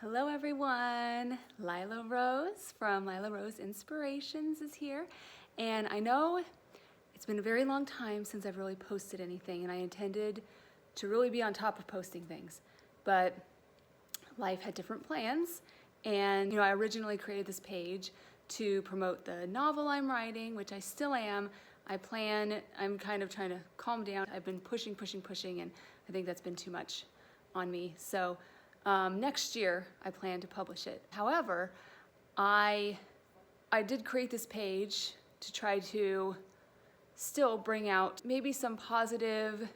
Hello everyone, Lila Rose from Lila Rose Inspirations is here, and I know it's been a very long time since I've really posted anything, and I intended to really be on top of posting things, but life had different plans. And I originally created this page to promote the novel I'm writing, which I still am. I'm kind of trying to calm down. I've been pushing, and I think that's been too much on me. So next year I plan to publish it. However, I did create this page to try to still bring out maybe some positive,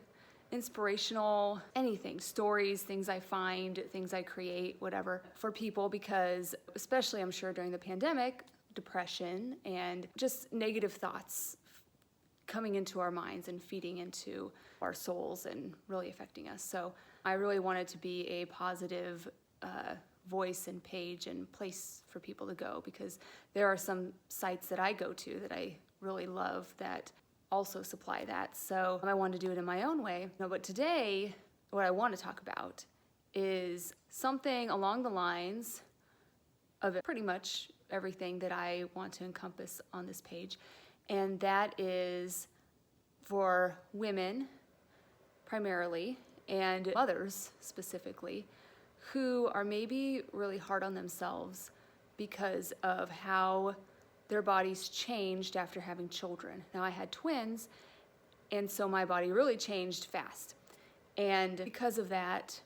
inspirational, anything, stories, things I find, things I create, whatever, for people, because especially I'm sure during the pandemic, depression and just negative thoughts coming into our minds and feeding into our souls and really affecting us. So I really wanted to be a positive voice and page and place for people to go, because there are some sites that I go to that I really love that also supply that. So I wanted to do it in my own way. But today, what I want to talk about is something along the lines of pretty much everything that I want to encompass on this page. And that is for women primarily, and mothers specifically, who are maybe really hard on themselves because of how their bodies changed after having children. Now, I had twins, and so my body really changed fast. And because of that,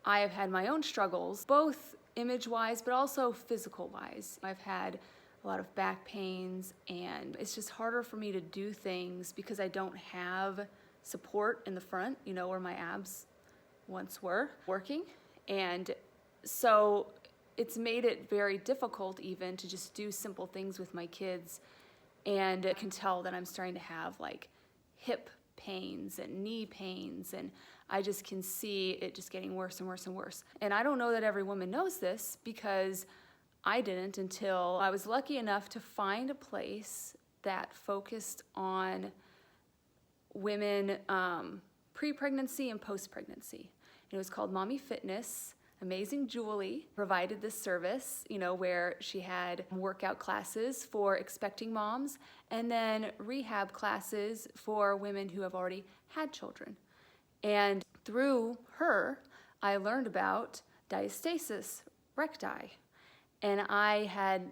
I have had my own struggles, both image-wise, but also physical-wise. I've had a lot of back pains, and it's just harder for me to do things because I don't have support in the front, where my abs once were working. And so it's made it very difficult even to just do simple things with my kids. And I can tell that I'm starting to have like hip pains and knee pains, and I just can see it just getting worse and worse and worse. And I don't know that every woman knows this, because I didn't until I was lucky enough to find a place that focused on women pre-pregnancy and post-pregnancy. It was called Mommy Fitness. Amazing Julie provided this service, where she had workout classes for expecting moms and then rehab classes for women who have already had children. And through her, I learned about diastasis recti. And I had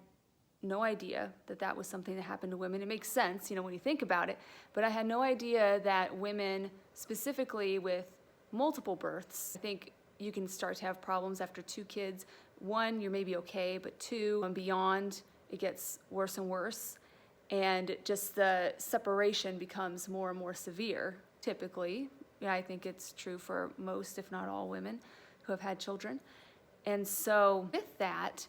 no idea that that was something that happened to women. It makes sense, when you think about it, but I had no idea that women, specifically with multiple births, I think you can start to have problems after 2 kids. 1, you're maybe okay, but 2 and beyond, it gets worse and worse. And just the separation becomes more and more severe, typically. I think it's true for most, if not all, women who have had children. And so with that,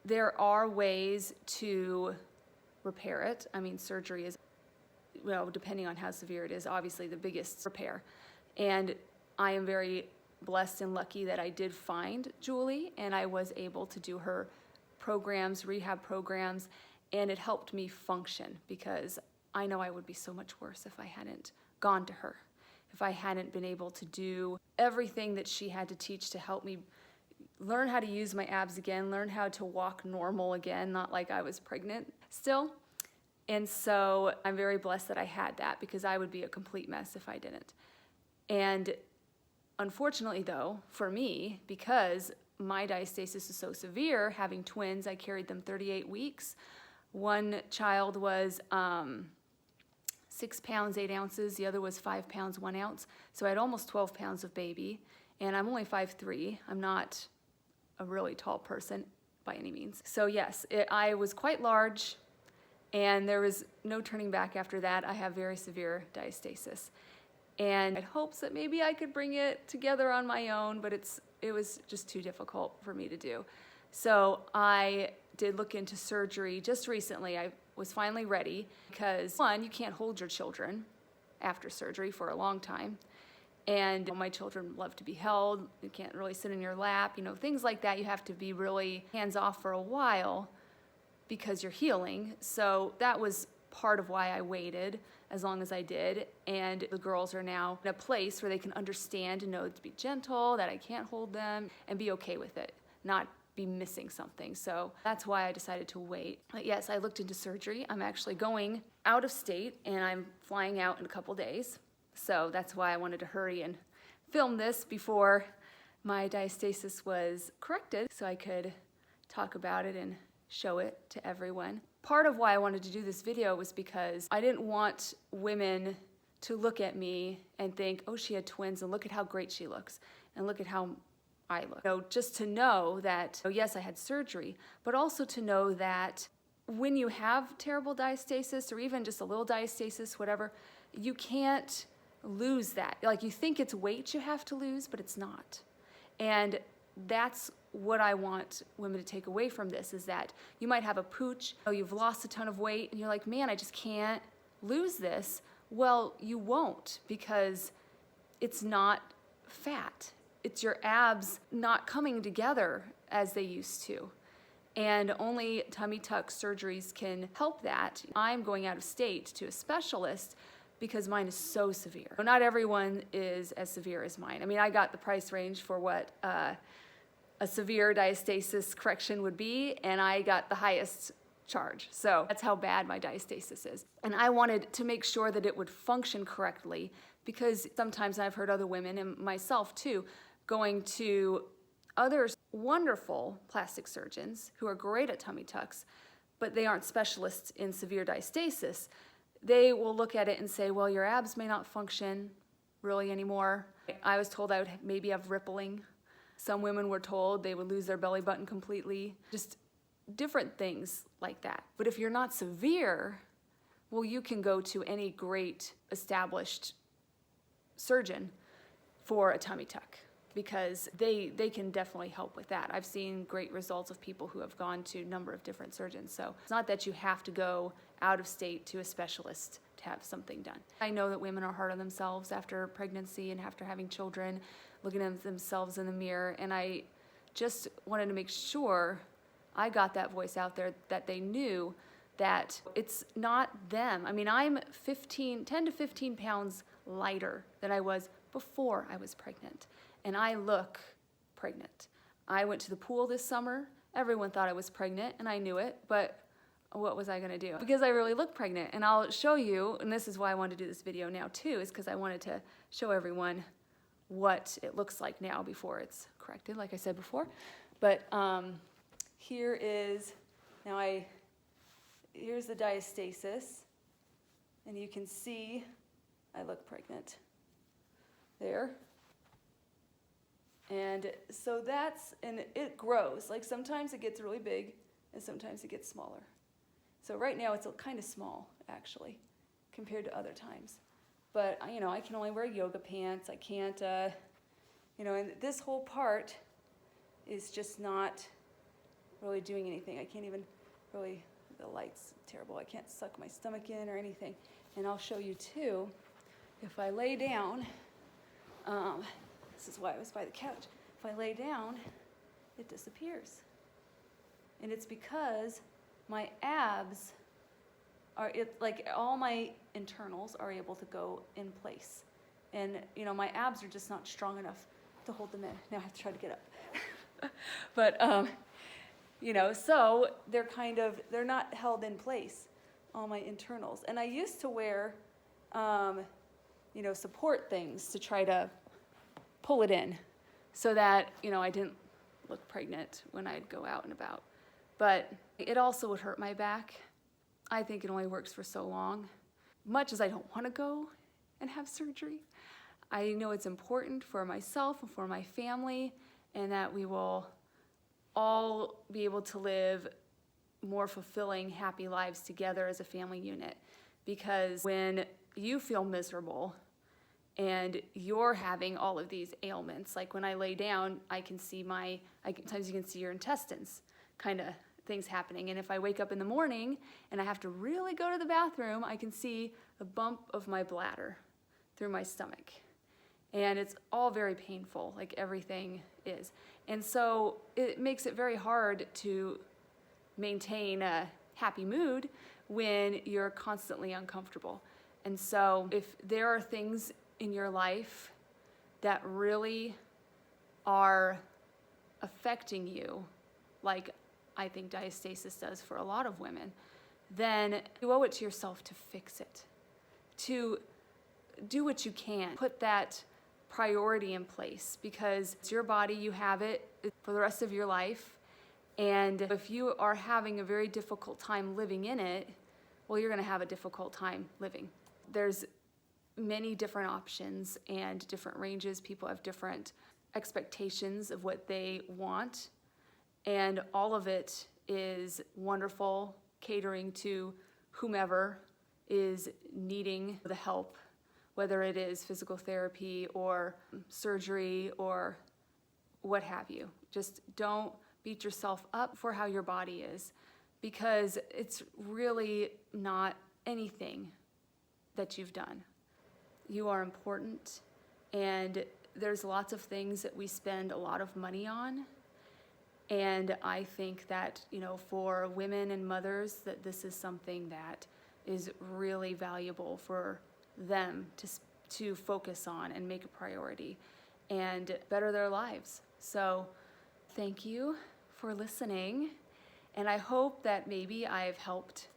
there are ways to repair it. I mean, surgery is, depending on how severe it is, obviously the biggest repair. And I am very blessed and lucky that I did find Julie, and I was able to do her programs, rehab programs, and it helped me function, because I know I would be so much worse if I hadn't gone to her, if I hadn't been able to do everything that she had to teach to help me learn how to use my abs again, learn how to walk normal again, not like I was pregnant still. And so I'm very blessed that I had that, because I would be a complete mess if I didn't. And unfortunately though, for me, because my diastasis is so severe, having twins, I carried them 38 weeks. One child was 6 pounds, 8 ounces. The other was 5 pounds, 1 ounce. So I had almost 12 pounds of baby, and I'm only 5'3". I'm not a really tall person by any means. So yes, I was quite large, and there was no turning back after that. I have very severe diastasis. And I had hopes that maybe I could bring it together on my own, but it was just too difficult for me to do. So I did look into surgery just recently. I was finally ready, because 1, you can't hold your children after surgery for a long time. And my children love to be held. You can't really sit in your lap, things like that. You have to be really hands-off for a while because you're healing. So that was part of why I waited. as long as I did. And the girls are now in a place where they can understand and know to be gentle, that I can't hold them, and be okay with it, not be missing something. So that's why I decided to wait. But yes, I looked into surgery. I'm actually going out of state and I'm flying out in a couple days. So that's why I wanted to hurry and film this before my diastasis was corrected so I could talk about it and show it to everyone. Part of why I wanted to do this video was because I didn't want women to look at me and think, oh, she had twins and look at how great she looks and look at how I look. You know, just to know that, oh, yes, I had surgery, but also to know that when you have terrible diastasis or even just a little diastasis, whatever, you can't lose that. Like, you think it's weight you have to lose, but it's not. And that's what I want women to take away from this, is that you might have a pooch, oh, you've lost a ton of weight, and you're like, man, I just can't lose this. Well, you won't, because it's not fat. It's your abs not coming together as they used to. And only tummy tuck surgeries can help that. I'm going out of state to a specialist because mine is so severe. Not everyone is as severe as mine. I mean, I got the price range for what a severe diastasis correction would be, and I got the highest charge. So that's how bad my diastasis is. And I wanted to make sure that it would function correctly, because sometimes I've heard other women, and myself too, going to other wonderful plastic surgeons who are great at tummy tucks, but they aren't specialists in severe diastasis. They will look at it and say, well, your abs may not function really anymore. I was told I would maybe have rippling. Some women were told they would lose their belly button completely. Just different things like that. But if you're not severe, well, you can go to any great established surgeon for a tummy tuck, because they can definitely help with that. I've seen great results of people who have gone to a number of different surgeons. So it's not that you have to go out of state to a specialist to have something done. I know that women are hard on themselves after pregnancy and after having children, looking at themselves in the mirror, and I just wanted to make sure I got that voice out there, that they knew that it's not them. I mean, I'm 10 to 15 pounds lighter than I was before I was pregnant, and I look pregnant. I went to the pool this summer. Everyone thought I was pregnant, and I knew it, but what was I gonna do? Because I really look pregnant, and I'll show you, and this is why I wanted to do this video now too, is because I wanted to show everyone what it looks like now before it's corrected, like I said before. But here is, here's the diastasis, and you can see I look pregnant there. And so and it grows. Like, sometimes it gets really big and sometimes it gets smaller. So right now it's kind of small, actually, compared to other times. But, you know, I can only wear yoga pants. I can't, you know, and this whole part is just not really doing anything. I can't even really, the light's terrible. I can't suck my stomach in or anything. And I'll show you too, if I lay down, this is why I was by the couch. If I lay down, it disappears. And it's because my abs like all my internals are able to go in place. And, you know, my abs are just not strong enough to hold them in. Now I have to try to get up. But, you know, so they're not held in place, all my internals. And I used to wear, you know, support things to try to pull it in so that, you know, I didn't look pregnant when I'd go out and about. But it also would hurt my back. I think it only works for so long. Much as I don't want to go and have surgery, I know it's important for myself and for my family, and that we will all be able to live more fulfilling, happy lives together as a family unit. Because when you feel miserable and you're having all of these ailments, like when I lay down, sometimes you can see your intestines kind of things happening. And if I wake up in the morning and I have to really go to the bathroom, I can see the bump of my bladder through my stomach. And it's all very painful, like everything is. And so it makes it very hard to maintain a happy mood when you're constantly uncomfortable. And so if there are things in your life that really are affecting you, like I think diastasis does for a lot of women, then you owe it to yourself to fix it, to do what you can. Put that priority in place, because it's your body, you have it for the rest of your life. And if you are having a very difficult time living in it, well, you're gonna have a difficult time living. There's many different options and different ranges. People have different expectations of what they want, and all of it is wonderful, catering to whomever is needing the help, whether it is physical therapy or surgery or what have you. Just don't beat yourself up for how your body is, because it's really not anything that you've done. You are important, and there's lots of things that we spend a lot of money on. And I think that, for women and mothers, that this is something that is really valuable for them to focus on and make a priority and better their lives. So thank you for listening, and I hope that maybe I've helped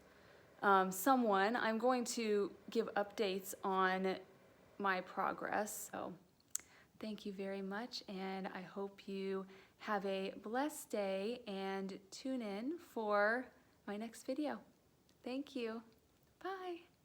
someone. I'm going to give updates on my progress. So thank you very much, and I hope you have a blessed day and tune in for my next video. Thank you. Bye.